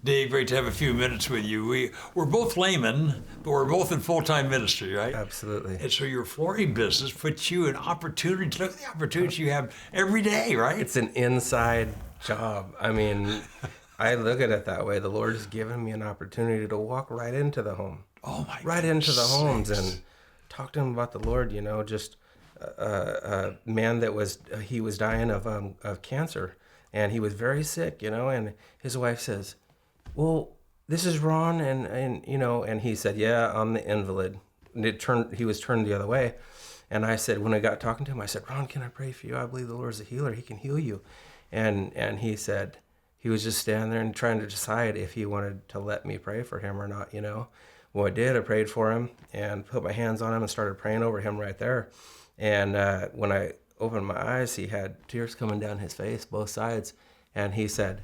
Dave, great to have a few minutes with you. We're both laymen, but we're both in full-time ministry, right? Absolutely. And so your flooring business puts you in opportunity. Look at the opportunities you have every day, right? It's an inside job. I mean, I look at it that way. The Lord has given me an opportunity to walk right into the home. Oh my! Right into the homes and talk to him about the Lord. You know, just a man that was dying of cancer, and he was very sick. You know, and his wife says, "Well, this is Ron," and you know, and he said, "Yeah, I'm the invalid." And he was turned the other way, and I said, when I got talking to him, I said, "Ron, can I pray for you? I believe the Lord's a healer. He can heal you." And he said, he was just standing there and trying to decide if he wanted to let me pray for him or not. You know, well, I did. I prayed for him and put my hands on him and started praying over him right there. And when I opened my eyes, he had tears coming down his face, both sides, and he said,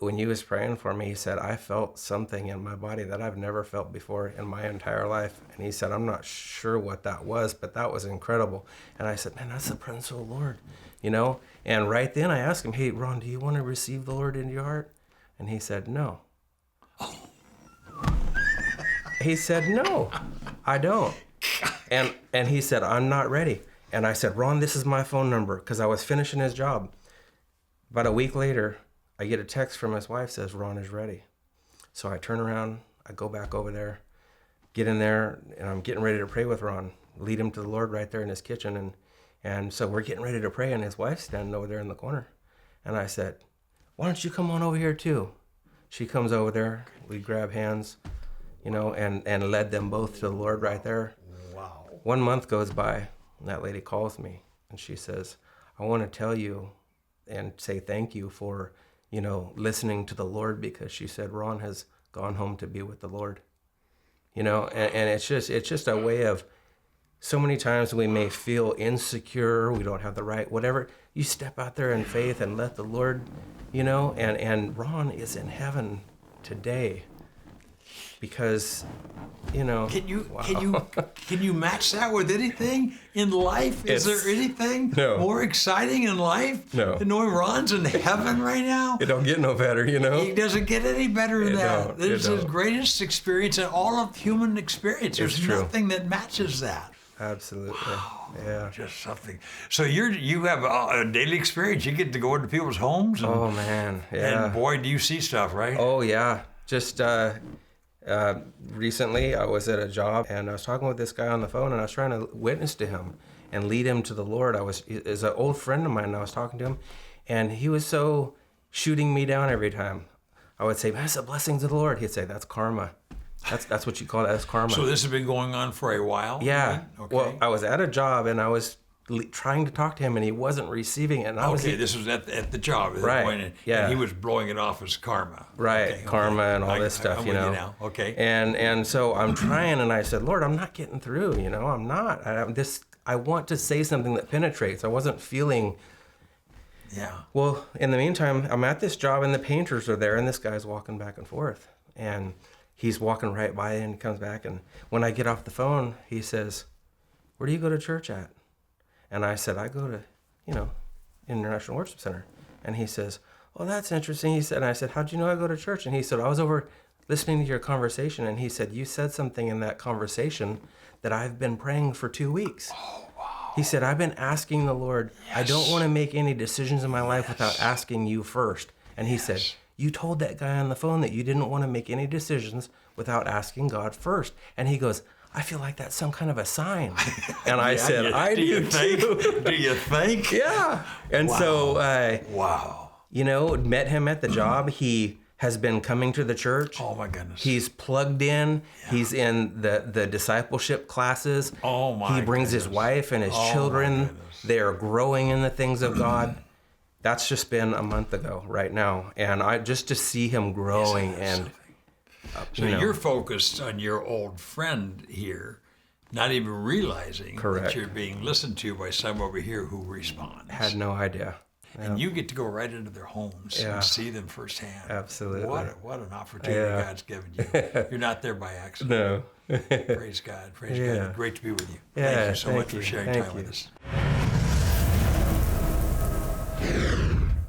when he was praying for me, he said, "I felt something in my body that I've never felt before in my entire life." And he said, "I'm not sure what that was, but that was incredible." And I said, "Man, that's the presence of the Lord," you know? And right then I asked him, "Hey, Ron, do you want to receive the Lord into your heart?" And he said, "No." He said, "No, I don't." And he said, "I'm not ready." And I said, "Ron, this is my phone number," because I was finishing his job. About a week later, I get a text from his wife, says Ron is ready. So I turn around, I go back over there, get in there, and I'm getting ready to pray with Ron, lead him to the Lord right there in his kitchen. And so we're getting ready to pray, and his wife's standing over there in the corner. And I said, "Why don't you come on over here too?" She comes over there, we grab hands, you know, and led them both to the Lord right there. Wow. 1 month goes by, and that lady calls me, and she says, "I want to tell you and say thank you for, you know, listening to the Lord," because she said Ron has gone home to be with the Lord. You know, and it's just a way of, so many times we may feel insecure, we don't have the right, whatever. You step out there in faith and let the Lord, you know, and Ron is in heaven today. Because, you know, Can you wow. can you match that with anything in life? Is there anything more exciting in life than knowing Ron's in heaven right now? It don't get no better, you know. It doesn't get any better than that. It's the don't. greatest experience in all of human experience. There's nothing that matches that. Absolutely. Wow. Yeah. Just something. So you have a daily experience. You get to go into people's homes. And, Oh man. Yeah. And boy, do you see stuff, right? Oh yeah. Just recently I was at a job and I was talking with this guy on the phone and I was trying to witness to him and lead him to the Lord. Is an old friend of mine and I was talking to him and he was so shooting me down every time. I would say, "Man, that's the blessings of the Lord." He'd say, "That's karma. That's what you call it. That's karma." So this has been going on for a while? Yeah. Right? Okay. Well, I was at a job and I was trying to talk to him and he wasn't receiving it. And this was at the job at Right, that point, yeah. and he was blowing it off as karma. Right, karma and all this stuff, I'm you with know. now. Okay. And so I'm trying, and I said, "Lord, I'm not getting through. You know, I'm not. I want to say something that penetrates." I wasn't feeling. Yeah. Well, in the meantime, I'm at this job, and the painters are there, and this guy's walking back and forth, and he's walking right by, and he comes back, and when I get off the phone, he says, "Where do you go to church at?" And I said, "I go to, you know, International Worship Center." And he says, "Oh, that's interesting." He said, and I said, "How'd you know I go to church?" And he said, "I was over listening to your conversation." And he said, "You said something in that conversation that I've been praying for 2 weeks." Oh, wow. He said, "I've been asking the Lord, I don't want to make any decisions in my life without asking you first." And he said, "You told that guy on the phone that you didn't want to make any decisions without asking God first." And he goes, "I feel like that's some kind of a sign." And I said, "I do too." Do you think? Yeah. And so, Wow. you know, met him at the job. He has been coming to the church. Oh my goodness. He's plugged in. Yeah. He's in the discipleship classes. Oh my He brings his wife and his children. They are growing in the things of God. That's just been a month ago right now. And I just to see him growing and so you're focused on your old friend here, not even realizing that you're being listened to by someone over here who responds. Had no idea. And you get to go right into their homes and see them firsthand. Absolutely. What an opportunity God's given you. You're not there by accident. No. Praise God. Praise God. Great to be with you. Yeah, Thank you so much for sharing time with us.